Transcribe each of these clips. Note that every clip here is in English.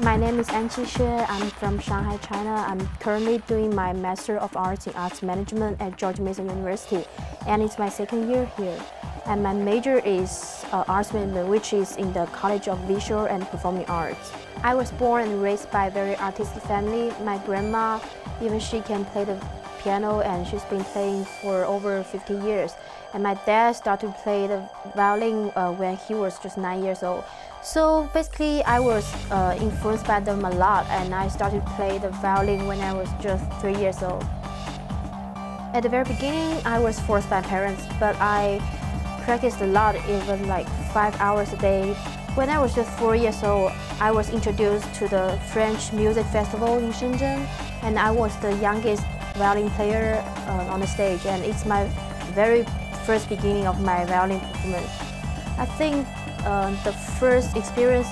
My name is Anqi Xue. I'm from Shanghai, China. I'm currently doing my Master of Arts in Arts Management at George Mason University, and it's my second year here. And my major is Arts Management, which is in the College of Visual and Performing Arts. I was born and raised by a very artistic family. My grandma, even she can play the piano, and she's been playing for over 50 years. And my dad started to play the violin when he was just 9 years old. So basically, I was influenced by them a lot, and I started to play the violin when I was just 3 years old. At the very beginning, I was forced by parents, but I practiced a lot, even like 5 hours a day. When I was just 4 years old, I was introduced to the French Music Festival in Shenzhen, and I was the youngest violin player on the stage, and it's my very first beginning of my violin performance. I think the first experience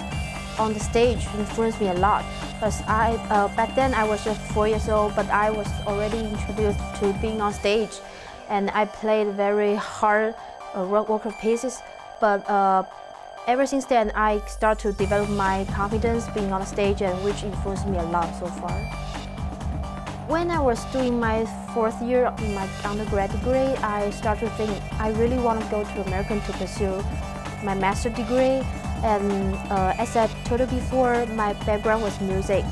on the stage influenced me a lot, because back then I was just 4 years old, but I was already introduced to being on stage, and I played very hard vocal pieces. But ever since then, I start to develop my confidence being on the stage, and which influenced me a lot so far. When I was doing my 4th year in my undergrad degree, I started to think I really want to go to America to pursue my master's degree. And as I told you before, my background was music.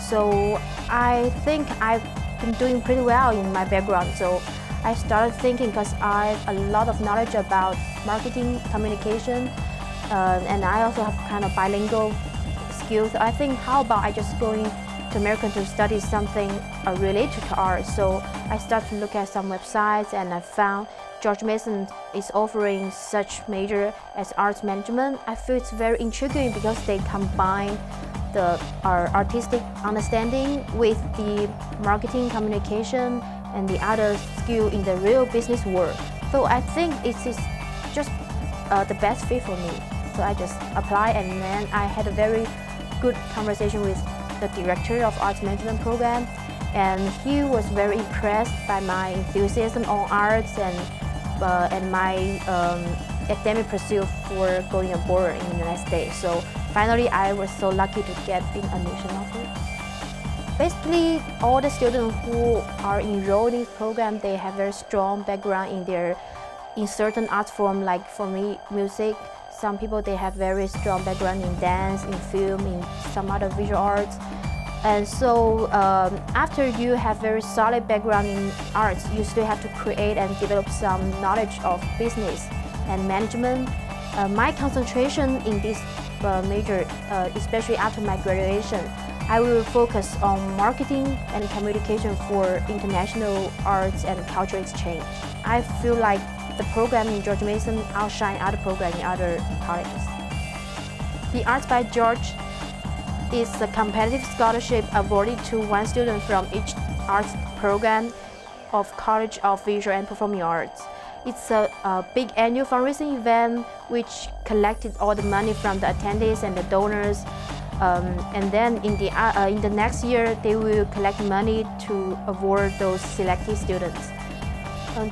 So I think I've been doing pretty well in my background. So I started thinking, because I have a lot of knowledge about marketing, communication, and I also have kind of bilingual skills. I think, how about I just going to America to study something related to art. So I started to look at some websites, and I found George Mason is offering such major as arts management. I feel it's very intriguing because they combine our artistic understanding with the marketing, communication, and the other skill in the real business world. So I think it is just the best fit for me. So I just applied, and then I had a very good conversation with the director of arts management program, and he was very impressed by my enthusiasm on arts and my academic pursuit for going abroad in the United States. So finally, I was so lucky to get the admission offer. Basically, all the students who are enrolled in this program, they have very strong background in certain art form. Like for me, music. Some people, they have very strong background in dance, in film, in some other visual arts. And so after you have very solid background in arts, you still have to create and develop some knowledge of business and management. My concentration in this major, especially after my graduation, I will focus on marketing and communication for international arts and cultural exchange. I feel like the program in George Mason outshine other programs in other colleges. The Arts by George is a competitive scholarship awarded to one student from each arts program of College of Visual and Performing Arts. It's a big annual fundraising event which collected all the money from the attendees and the donors. And then in the next year, they will collect money to award those selected students.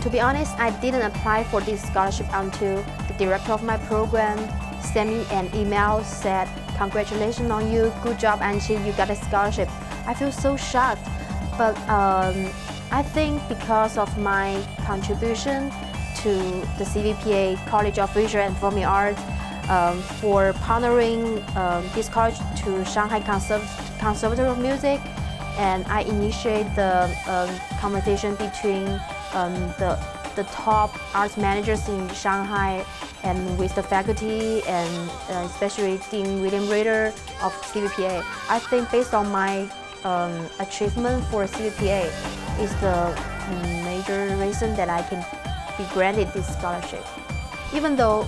To be honest, I didn't apply for this scholarship until the director of my program sent me an email, said, "Congratulations on you, good job, Anqi, you got a scholarship." I feel so shocked, but I think because of my contribution to the CVPA, College of Visual and Performing Arts, for partnering this college to Shanghai Conservatory of Music, and I initiate the conversation between the top arts managers in Shanghai and with the faculty, and especially Dean William Rader of CVPA. I think based on my achievement for CVPA is the major reason that I can be granted this scholarship. Even though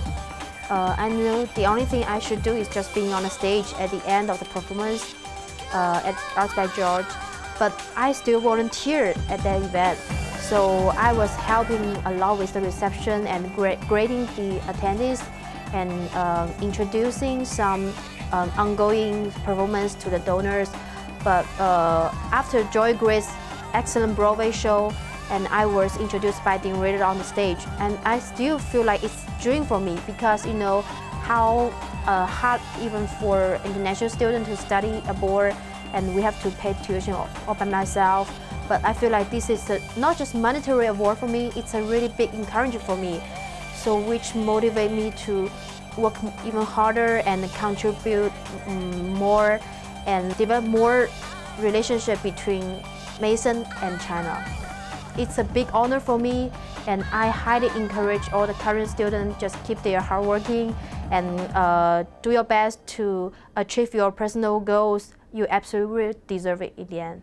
I know the only thing I should do is just being on the stage at the end of the performance at Arts by George, but I still volunteered at that event. So I was helping a lot with the reception and grading the attendees and introducing some ongoing performance to the donors. But after Joy Grace's excellent Broadway show, and I was introduced by Dean Rader on the stage, and I still feel like it's a dream for me, because how hard even for international students to study abroad, and we have to pay tuition all by myself. But I feel like this is not just monetary award for me, it's a really big encouragement for me. So which motivate me to work even harder and contribute more and develop more relationship between Mason and China. It's a big honor for me, and I highly encourage all the current students just keep their hard working and do your best to achieve your personal goals. You absolutely deserve it in the end.